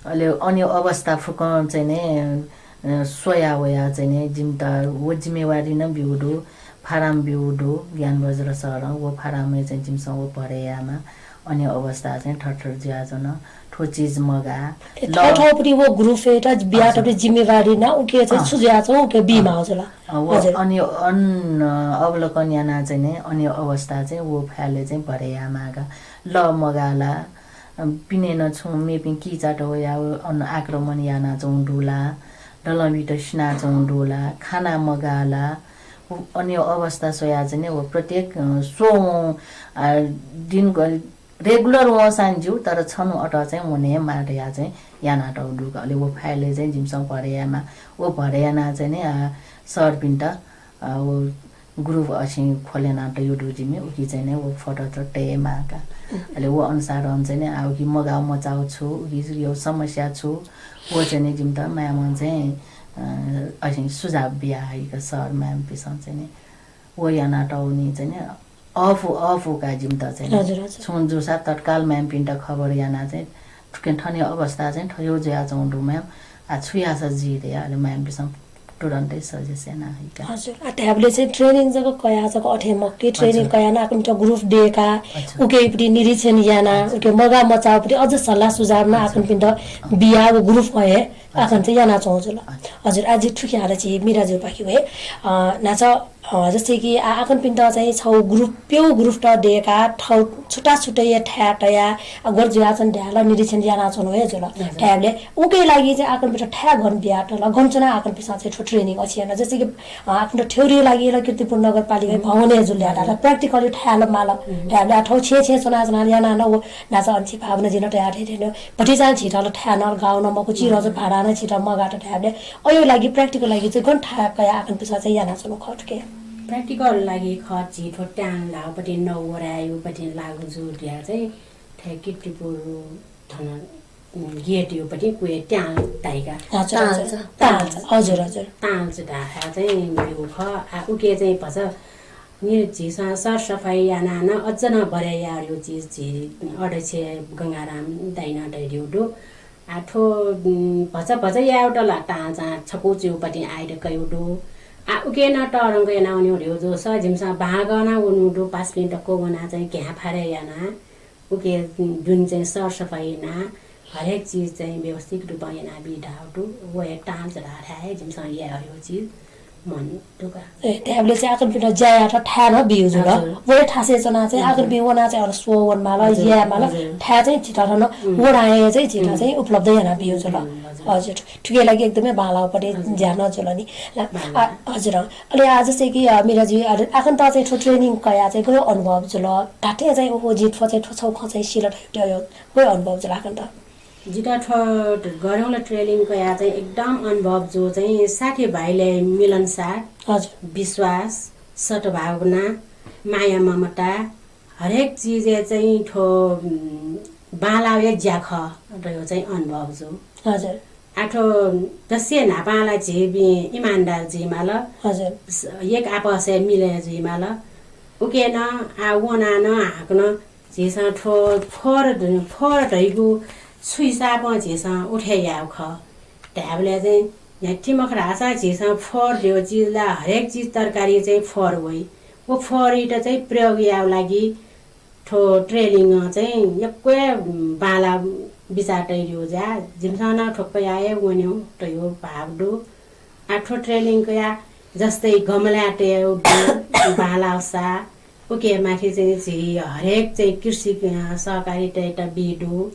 अले अन्य अवस्था फुकन चाहिँ ने सोया वया चाहिँ ने जिम्ता वो जिम्मेवारी न बिउडो फाराम बिउडो ज्ञान बजार सर वो फारामले चाहिँ जिमसँग वो परेयामा अन्य अवस्था चाहिँ ठठर ज्याजन ठो चीज मगा ठठौपटी वो ग्रुप एटा बियाटपटी जिम्मेवारी न उके चाहिँ सुज्या छ उके बिमा हजुर हजुर अनि अन अवलोकन याना चाहिँ ने अन्य अवस्था चाहिँ वो फ्याले चाहिँ परेयामागा ल मगाला पिने न छु मेपि की चाटो या अन आक्रमण याना चाहिँ डुला डलमिट स्ना चाहिँ डुला खाना मगाला अन्य अवस्था सोया चाहिँ वो प्रत्येक सो दिन रेगुलर वो सान्जु तर छनु अट चाहिँ हुने मार्या चाहिँ याना टौडुले वो फाइले चाहिँ जिमसँग परेयामा वो भरेयाना चाहिँ ने सर पिन्ट वो ग्रुप अछि खोलेना त युट्युब जिमे उकी चाहिँ ने वो फोटो त टेमाका अहिले वो अनुसार चाहिँ ने आउ कि मगाउ मचाउ छु उकी यो समस्या छु वो चाहिँ ने जिम त म्याम चाहिँ अछि सुझाव बिया आइका सर म्याम पिसन चाहिँ ने वो याना टौनी चाहिँ ने अफु का जिम त चाहिँ छुन जुसा तत्काल म्याम पिन्ट खबर याना चाहिँ ठुके ठने अवस्था चाहिँ ठयो ज्या चौंडु म्याम आ छुया स जी दे आले म्याम पिसन तुरन्तै सजेसन आइका हजुर अट्याबले चाहिँ ट्रेनिङ जको कया जको अठे मक्के ट्रेनिङ कया ना कुन ग्रुप डेका उके पटी निरीक्षण याना उके मगा मचाउ पटी अझ सल्लाह सुझाव ना आकुन पिन्द बिया ग्रुप भए आकन चाहिँ याना चौजुल हजुर आज ठुके हाले चाहिँ मिराजु पाखि भए नाच जस्तै कि आकन पिन्ट चाहिँ छौ ग्रुप प्यो ग्रुप त देका ठाउँ छुटा छुटै ठ्या टया गर्जुया छन् ढ्याल निरीक्षण जाना छन् हो जुल ठ्याले उकै लागि चाहिँ आकन पिन्ट ठ्या गन बिया टल गन्छना आकन पिसा चाहिँ ठो ट्रेनिङ अछि हैन जस्तै कि आफ्नो थ्योरी लागि ल कीर्तिपुर नगरपालिका भवने जुल्या डाला प्र्याक्टिकली ठ्याल माल ठ्याले ठाउँ छे सुना जना याना न नाच अन्छि भावना जिन टया ठेन पटि जान छिटल ठ्यान गाउन मको चिरो चाहिँ भाडा न छिट मगाट ठ्याले अयो लागि प्र्याक्टिकल लागि चाहिँ गन ठ्या कया आकन पिसा चाहिँ याना छन् खटके प्र्याक्टिकल लागि खर्ची ठोट्याङ लाउपट्टि नौरायोपट्टि लागु जुट्या चाहिँ ठ्याकिटिपुर थन गेट योपट्टि कुए ट्याङ ताइका हजुर हजुर ताल्छ ढाका चाहिँ यो ख उके चाहिँ भन्छ निर्झिसा सरसफाइ याना अझ न बर्या यो चिज झि अध्यक्ष गङ्गाराम दाइना दैड्युडो आठो भछ या एउटा लाटा छको चिउपट्टि आइडक एउटो उके न टरङ्ग याना उनीहरू जो सजिमसा भागना उनीहरू 5 मिनटको वना चाहिँ क्या फारे याना उके जुन चाहिँ सरसफाइ ना हरेक चीज चाहिँ व्यवस्थित रूपमा याना बिडाउटु वो टाल्छ ढाढा जिमसा या यो चीज मन टुका त्यहाँले चाहिँ आकन पिन ज्या र ठ्या न बिउ जुल वो ठासे जना चाहिँ आकन बिउ वना चाहिँ अर सोवन माला ज्या माला ठ्या चाहिँ छिटा न वडाए चाहिँ छिटा चाहिँ उपलब्ध याना बिउ जुल हजुर ठुके लागि एकदमै बालापट्टि ज्यान जुल नि हजुर अहिले आज चाहिँ कि मिराजी आकन त चाहिँ ट्रेनिङ कया चाहिँ गयो अनुभव जुल ढाटे चाहिँ ओहो जित चाहिँ ठछौ खचै सिलट गयो अनुभव जुल आकन त जिटा ठट गरौँला ट्रेनिङको या चाहिँ एकदम अनुभव जो चाहिँ साथीभाइले मिलनसार हजुर विश्वास सद्भावना माया ममता हरेक चिज चाहिँ ठो बालावे ज्याख रह्यो चाहिँ अनुभव जो हजुर आठो दस्य नापाला झेबी इमानदार जिमाल हजुर एक आपस मिले जिमाल उकेन आ वना न हाक्न जेसा ठो फोर ढैगु सुइसा पछेसा उठे याउ ख ट्याबले चाहिँ यहाँ टिमख रासा झेसा फोर दियो चिजला हरेक चीज तरकारी चाहिँ फोर होइ वो फोरिट चाहिँ प्रयोग याउ लागि ठो ट्रेनिङ चाहिँ एकै बाला बिचाटैयो जा जिमसाना ठोक्कै आए वन्यो टयो भागडो आठो ट्रेनिङको या जस्तै गमलाटे बालासा उके माथि चाहिँ हरेक चाहिँ कृषि सहकारी टेटा बिडो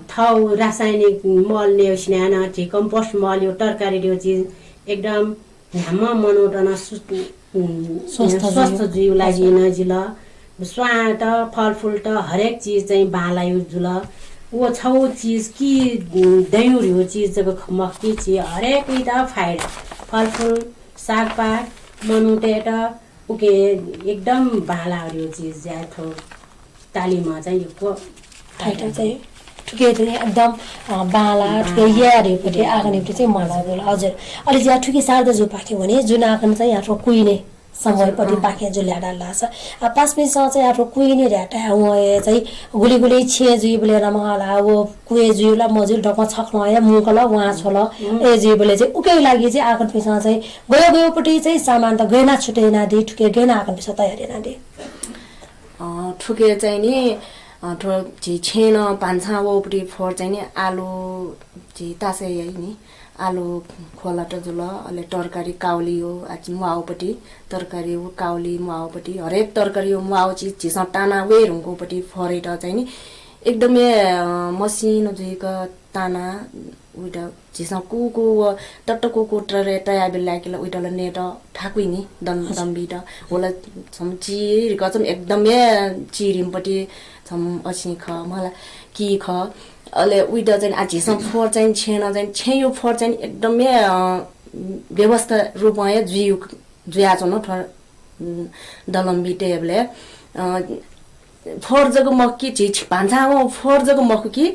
थाउ रासायनिक मल न्याउस्न्यान ठी कम्पोस्ट मल यो तरकारी यो चिज एकदम हाम्मा मनोटन स्वस्थ जीव लागि नजिल स्वाद फलफुल त हरेक चीज चाहिँ बालायो जुल वो छौ चीज कि दैउर यो चीज जब मक्की ची हरेक त फाइड फलफुल सागपात मनुटेट उके एकदम बालायो चीज ज्या थो तालीमा चाहिँ यो फाइटर चाहिँ ठुके चाहिँ एकदम बाला ठुके यारेपट्टि आँगनपट्टि चाहिँ मलाई बोल हजुर अहिले ज्या ठुके सार्दा जो पाक्यो भने जुन आँगन चाहिँ यहाँ कुहिने समयपट्टि पाक्यो जो ल्याडा लाग्छ 5 मिनटसम्म चाहिँ यहाँ कुहिने ढ्याटा उहाँ चाहिँ गुली छे जुई बोलेर मलाई वो कुहे जुईला मजुर ढकमा छक्न आयो मुकल उहाँ छोल ए जुई बोले चाहिँ उकै लागि चाहिँ आँगन पिसा चाहिँ गयोपट्टि चाहिँ सामान त गएना छुटेना दे ठुके गएना आँगन पिसा तयारी ना दे ठुके चाहिँ नि ठो छेन पान्छा वोपट्टि फोर चाहिँ नि आलु तासे नि आलु खोला त जुल अहिले तरकारी काउली हो मुआउपट्टि तरकारी हो काउली मुआउपट्टि हरेक तरकारी हो मुआउ चिज झिसा टाना वेरुङकोपट्टि फरेट चाहिँ नि एकदमै मसिनो जुइका ताना उइटा झिसा कुकु टट्टको कोट्रे तया बेलाकिला उइटाले नेट ठाकुइ नि दम्बीट होला छम चिरिक छम एकदमै चिरिमपट्टि छम अछि ख मलाई कि ख अहिले उइटा चाहिँ झिसा फोर चाहिँ छेन चाहिँ छेयो फोर चाहिँ एकदमै व्यवस्था रूपमा जुया छ न दलम्बी टेबले फोर जगह मक्की झिछ भान्सा फोर जगह मक्की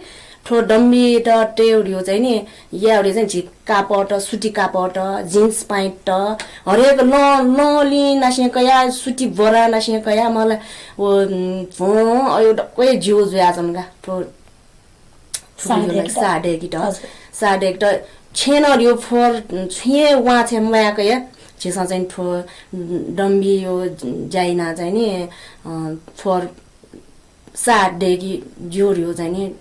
ठो डम्बी त टेउरियो चाहिँ नि याउरे चाहिँ झिक कापट सुटी कापट जिन्स प्यान्ट हरेक नली नासिङ कया सुटी बरा नासिङ कया मलाई वो अयो डक्कै जिउ जुया छन् ठो साढे गिट छेन यो फोर छे वहाँ छे मयाको या छेसा चाहिँ ठो डम्बी यो जाइना चाहिँ नि फोर साढे गि जोरियो चाहिँ नि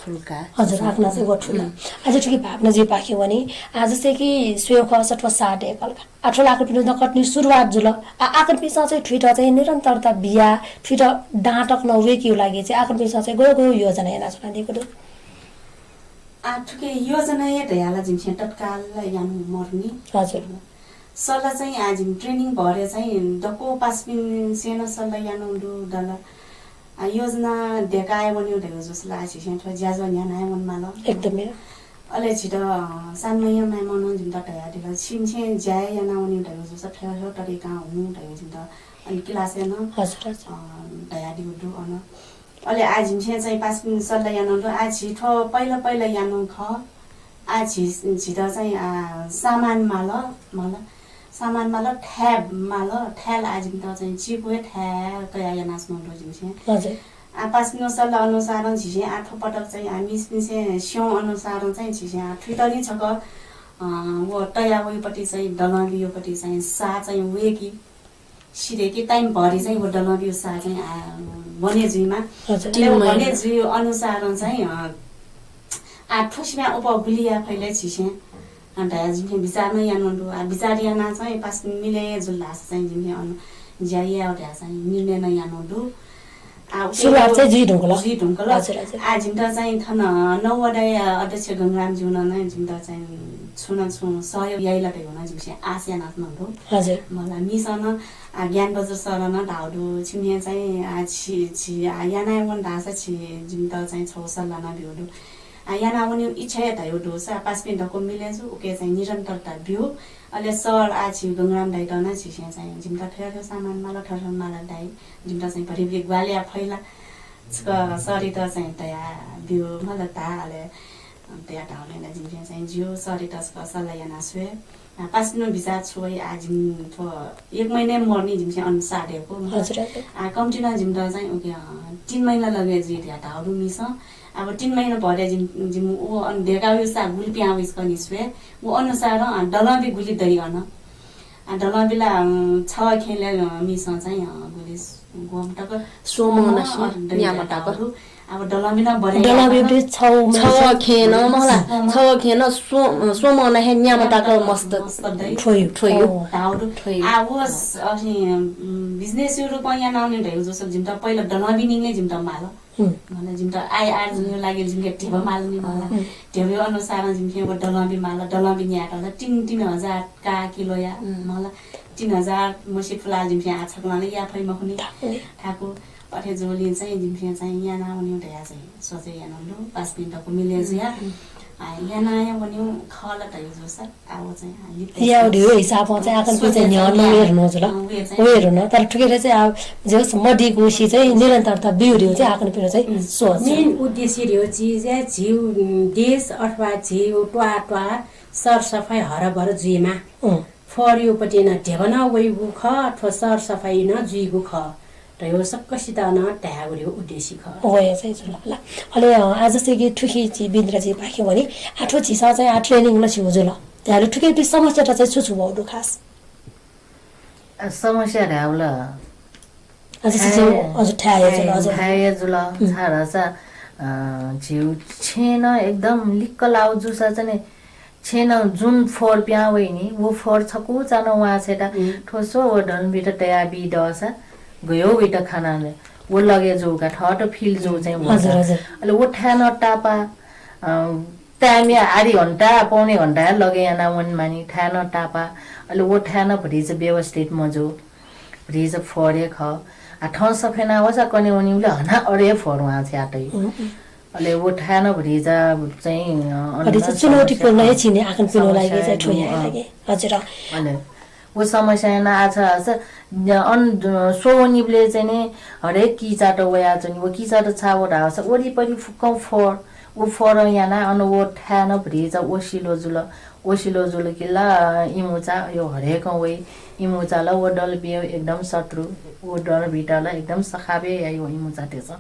ठुल्का हजुर आफ्ना चाहिँ वो ठुला आज ठुकी भावना जी पाख्यो भने आज जस्तै कि स्वेयो खस अथवा साडे कलका आठो आकन पिन नकट्ने सुरुवात जुल आकन पिसा चाहिँ ठुटा चाहिँ निरन्तरता बिया ठुटा डाँटक नवे के लागि चाहिँ आकन पिसा चाहिँ गयो योजना हेर्न छ दिएको दु ठुके योजना या ढयाला जिमसे तत्काल यान मर्नी हजुर सल्लाह चाहिँ आज ट्रेनिङ भरे चाहिँ डको पासपिन सेना सल्लाह यान उडु दल योजना देखाए भने उठेको जस्तो लाग्छ सेन्टर ज्याजो यहाँ आए मनमा ल एकदमै अले छिटो सानो यहाँ नाइ मनो जिम त तयारीला छिमछे ज्याए या नाउनी उठेको जस्तो ठेउ तरिका हुनु उठेको जिम त अनि क्लास हेर्न हजुर तयारी उडु अन अले आज चाहिँ पास मिनट सल्लाह यानु आज छिटो पहिला यानु ख आज छिटो चाहिँ सामानमा ल ठ्याबमा ल ठ्याल आज त चाहिँ चिपो ठ्याल कया यानास्नु रोजिन्छ हजुर पास मिनट सल्लाह अनुसार छिसे आठो पटक चाहिँ हामी स्पिसे स्यौ अनुसार चाहिँ छिसे ठुटनी छ क वो तया वहीपट्टि चाहिँ डलबियोपट्टि चाहिँ सा चाहिँ वेकी सिरेकी टाइम भरि चाहिँ वो डलबियो सा चाहिँ वन्यजीवमा वन्यजीव अनुसार चाहिँ ठुसमा उपगुलिया फैले छिसे अन्त जिम्मे विचारमा यानु विचार याना चाहिँ पास मिले जुल्लास चाहिँ जिम्मे अनु ज्याया उठा चाहिँ निर्णय न यानु सुरुवात चाहिँ जी ढुङ्गल आज जिम्दा चाहिँ थन नौवटा अध्यक्ष गंगराम ज्यून नै जिम्दा चाहिँ छुन सहयोग याइलाटे हुन जिम्से आसिया नाच्नु हजुर मलाई मिसन ज्ञान बजार सरन ढाउडु छिमिया चाहिँ छि याना वन ढासा छि जिम्दा चाहिँ छौ सल्लाह न बिउडु याना वन इच्छा धायो दोसा पास पिन्डको मिलेजु ओके चाहिँ निरन्तरता बिउ अहिले सर आज गंगराम दाइ टना छिसे चाहिँ जिम्दा ठेर सामान माला ठरन माला दाइ जिम्दा चाहिँ परिवेक ग्वालिया फैला सरी त चाहिँ तया बिउ मलाई ताले तया ढाउने जिम्से चाहिँ जियो सरी तस्क सल्लाह याना सुए पास मिनट विचार छोइ आज एक महिना मर्नी जिम्से अनुसारको कम्तीमा जिम्दा चाहिँ ओके 3 महिना लगे जी ढाउडु मिस अब 3 महिना भरे जिम ओ अन देगाउ सा गुल प्याउस कनि सुए ओ अनुसार डलबी गुली दइ गर्न डलबीला 6 खेले मिस चाहिँ गुली गोमटक सोमना न्यामटाको अब डलबीना भरे डलबी 6 खेन मला 6 खेन सोमना हे न्यामटाको मस्त ठोयो ढाउडु आवस अनि बिजनेस रुपैयाँ यहाँ नाउने ढेउ जस्तो जिम त पहिला डलबी निले जिम त माल मलाई जिम त आर जुन लागि जिम के टिभ माल्ने मलाई टिभ अनुसार जिम के डलबी माल डलबी न्याट 3000 का किलो या मलाई 3000 मसी फुला जिम के आछकलाले या फै मखनी ठाकु पठे जोली चाहिँ जिम के चाहिँ यहाँ नाउने उठ्या चाहिँ सोचे यहाँ नाउनु 5 मिनेटको मिलेज या यहाँ नयाँ बन्यो खला तयो जोसा आउ चाहिँ या डियो हिसाबमा चाहिँ आकन को चाहिँ न्याउ हेर्नु जुल हेर्नु न तर ठुकेर चाहिँ अब जस मडी कोशी चाहिँ निरन्तरता बिउरियो चाहिँ आकन पिरो चाहिँ सोच मेन उद्देश्य रियो चीज है जीव देश अथवा जीव ट्वा सरसफाई हरभर जुइमा फरियोपट्टि न ढेबना वइगु ख अथवा सरसफाई न जुइगु ख रह्यो सक्कसित न ट्यागुरियो उद्देश्य ख होय चाहिँ जुल ल अहिले आज चाहिँ कि ठुकी ची बिन्द्रजी पाख्यो भने आठो छिसा चाहिँ आ ट्रेनिङ ल छु जुल त्याले ठुके पि समस्या त चाहिँ छु बाउडु खास समस्या र्याउल आज चाहिँ अझ ठाए जुल छाडा सा जिउ छेन एकदम लिक्क लाउ जुसा चाहिँ छेन जुन फोर प्या वइनी वो फोर छकु जान वा छेटा ठोसो वो डन बिट तया बि दसा गयो बिट खानाले वो लगे जो का ठट फिल जो चाहिँ हजुर हजुर अहिले वो ठान टापा टाइम या आधी घण्टा पौने घण्टा लगे याना वन मानी ठान टापा अहिले वो ठान भरिज व्यवस्थित मजो भरिज फोरे ख आ ठ सफेना वसा कने उनीले हना अरे फोर वा छ आटै अहिले वो ठान भरिज चाहिँ चुनौतीपूर्ण छिने आकन पिनो लागि चाहिँ ठोया लागि हजुर अहिले वो समस्या न आज अन सोनिबले चाहिँ नि हरेक किचाटो वया चाहिँ वो किचाटो छावो ढास वरिपरि फुक्कौ फोर वो फोर याना अन वो ठान भरिज ओसिलो जुल किला इमुचा यो हरेक वे इमुचा ल वो डल बियो एकदम शत्रु वो डल बिटाला एकदम सखाबे या यो इमुचा तेछ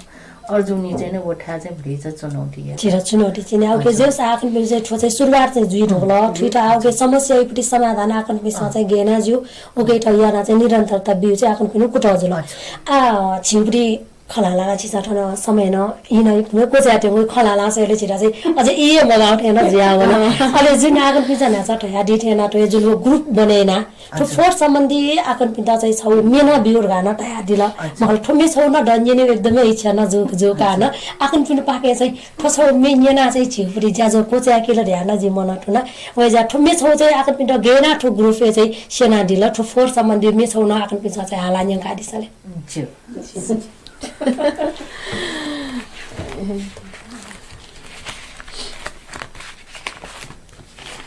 अर्जुनी चाहिँ नि वो ठा चाहिँ भरिज चुनौती है छिरा चुनौती चाहिँ आउके जे आकन पिनो चाहिँ ठो चाहिँ सुरुवात चाहिँ जुइ ढोल ठुटा आउके समस्या एकपटि समाधान आकन पिसा चाहिँ गेना ज्यू ओके त याना चाहिँ निरन्तरता बिउ चाहिँ आकन पिनो कुटाउ जुल आ छिउरी खलाला छिसा ठन समय न इन को जाते को खलाला से ले छिरा चाहिँ अझै ए मगाउ थेन जिया होला अहिले जुन आगन पिजा ना छ ठया दि थेन त जुन ग्रुप बनेना तो फोर सम्बन्धी आगन पिता चाहिँ छौ मेना बिउर गाना तया दिल मगल ठोमे छौ न डन्जेने एकदमै इच्छा न जो कान आगन पिन पाके चाहिँ ठछौ मेना चाहिँ छिपुरी ज्याजो कोच्या केले ध्यान जि मन ठुना वे जा ठोमे छौ चाहिँ आगन पिन गेना ठो ग्रुप चाहिँ सेना दिल ठो फोर सम्बन्धी मे छौ न आगन पिन चाहिँ हालान्य गादिसले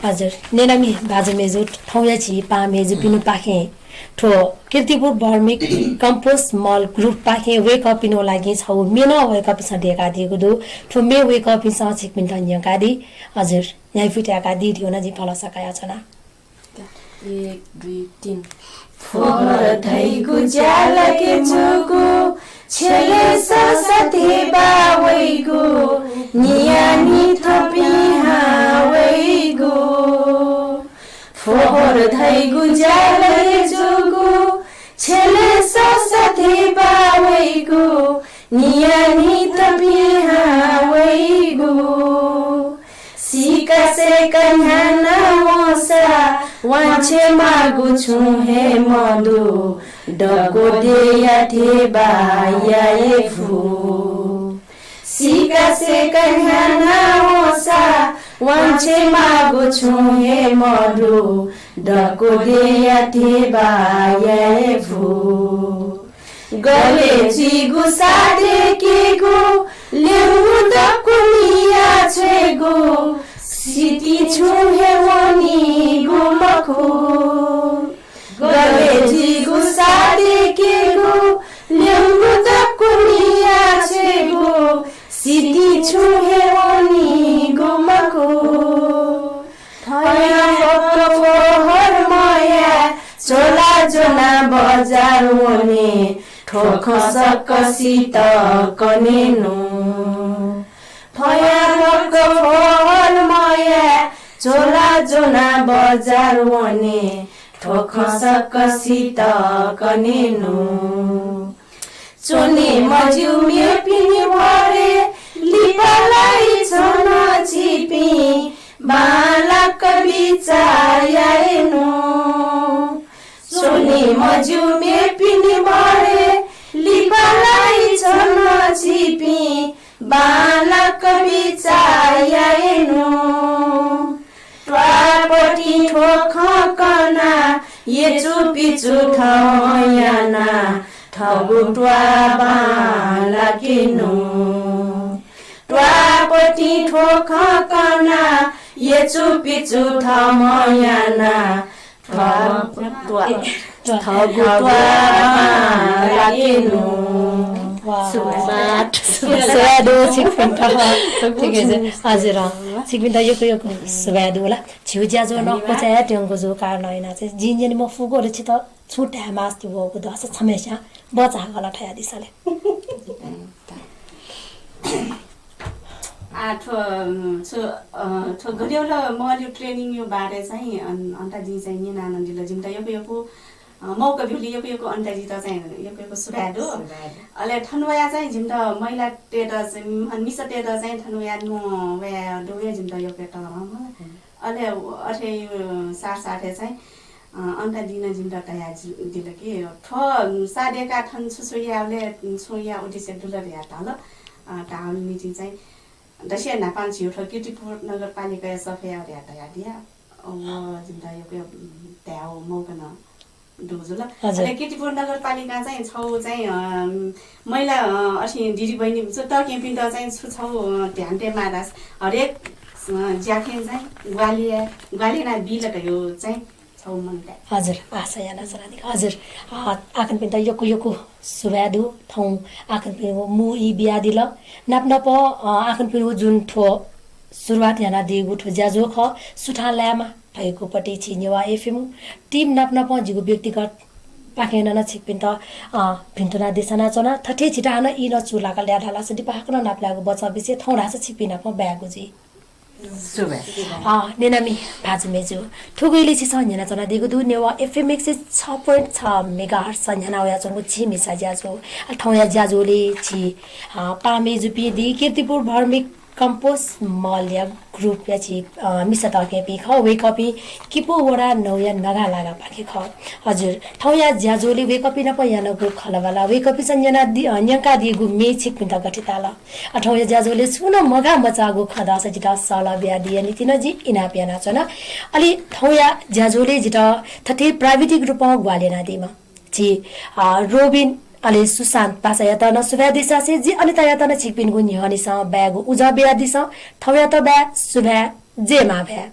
हजुर नेनामी बाजे मेजु ठाउँया छि पा मेजु पिनु पाखे ठो कीर्तिपुर बर्मिक कम्पोस्ट मल ग्रुप पाखे वेक अप पिनो लागि छौ मेना वेक अप सडेका दिएको दु ठो मे वेक अप स छिकपिन तन्य गादी हजुर यहाँ फिट्याका दि दियो न जि फल सकाया छना 1 2 3 फोर धैगु ज्यालके जुगु छेले ससते बावैगु नियानी थपी हावैगु फोर धैगु ज्यालके जुगु छेले ससते बावैगु नियानी थपी हावैगु सिका से कन्याना मोसा वान्छे मागु छु हे मधु डको देया थे बाया ए फु सिका से कन्याना मोसा वान्छे मागु छु हे मधु डको देया थे बाया ए फु गले चिगु सादे केगु लेउ दकुनिया छेगु सिटी छु हे वनी गुमखु गले चिगु सादे केगु लेउ दकुनिया छेगु सिटी छु हे वनी गुमखु थया फको हर माया चोला जोना बजार वने ठोख सकसित कनेनु फयाक फोहर माया चोला जोना बजार वने ठोख सकसित कनेनु चोने मजुमे पिनी भरे लिपलाई छन छिपी बालक बिचायाएनु सोनी मजुमे पिनी भरे लिपलाई छन छिपी बालक बिचायाएनु ट्वापटी ठोख कना ये चुपी चुठयाना ठगु ट्वा बालकिनु ट्वापटी ठोख कना ये चुपी चुठयाना ठगु ट्वा बालकिनु सुवादो छिकपिन्टा ठिकै छ हजुर छिकपिन्टा यो सुवादो होला छिउ ज्याजो नकोचाया ट्याङको जो कारण होइन चाहिँ जिन्जेनी म फुको छि त छुट्या मास त्यो भएको दस छमेसा बचा गला ठया दिसले ठो गरियोला मल्यो ट्रेनिङ यो बारे चाहिँ अन्त जी चाहिँ नि नानन्दिला जिम्ता यो मौका भिली यो अन्ताजी त चाहिँ यो सुराडो अले ठनवया चाहिँ जिम्ता महिला टेड चाहिँ मिसा टेड चाहिँ ठनवया नो वे दोया जिम्ता यो पेट अले अथे साठे चाहिँ अन्ता दिन जिम्ता तया दिल कि ठ साडेका ठन सुसुयाले सोया उदिसे दुलर या ताल टाउन मिटिङ चाहिँ दशे नापान छिउ ठ कीर्तिपुर नगरपालिका सफाया या तया दिया जिम्ता यो त्याउ मौका न डोजुला अले कीर्तिपुर नगरपालिका चाहिँ छौ चाहिँ महिला असि दिदी बहिनी त केपिन त चाहिँ छौ ध्यान टे मादास हरेक ज्याखेन चाहिँ ग्वालिया बिल त यो चाहिँ छौ मनले हजुर आशा याना जनादि हजुर आकन पिन त योको सुवादु थौ आकन पिन मु इ बिया दिल नाप आकन पिन जुन ठो सुरुवात याना दिगु ठो ज्याजो ख सुठालामा भएको पटी छिनेवा एफएम टिम नाप जिगु व्यक्तिगत पाकेन न छिकपिन त भिन्टना देशना चना थटे छिटा न इ न चुलाका ल्याढाला सदि पाकन नाप लागु बच्चा बिसे थौडा छ छिपिन प ब्यागु जी नेनामी भाजुमेजु ठुगैले छि सन्जना जना दिगु दु नेवा एफएम 6.6 मेगाहर्ट्ज सन्जना या जंगु छि मिसा ज्याजो ठौया ज्याजोले छि पामे जुपी दि कीर्तिपुर भर्मिक कम्पोस्ट मल्या ग्रुप या छि मिसा तके पि ख वे कपि किपो वडा नौया नगा लागा पाके ख हजुर ठौया ज्याजोले वे कपि न पया न group खलवाला way copy Sanjana the अन्यका दिगु मे छिक पिन्ता गठिताला ठौया ज्याजोले सुन मगा मचागु खदा सजिता साला ब्या दिए नितिन जी इना प्याना छन अलि ठौया ज्याजोले जिता थथे प्राइवेट ग्रुप ग्वालेना दिमा छि रोबिन अले सुशान्त पासायतन सुभ्या दिशा से जी अनि तयातन छिकपिन गुन्य हनिसा ब्यागु उजा ब्या दिशा ठौया त ब्या सुभ्या जेमा भ्या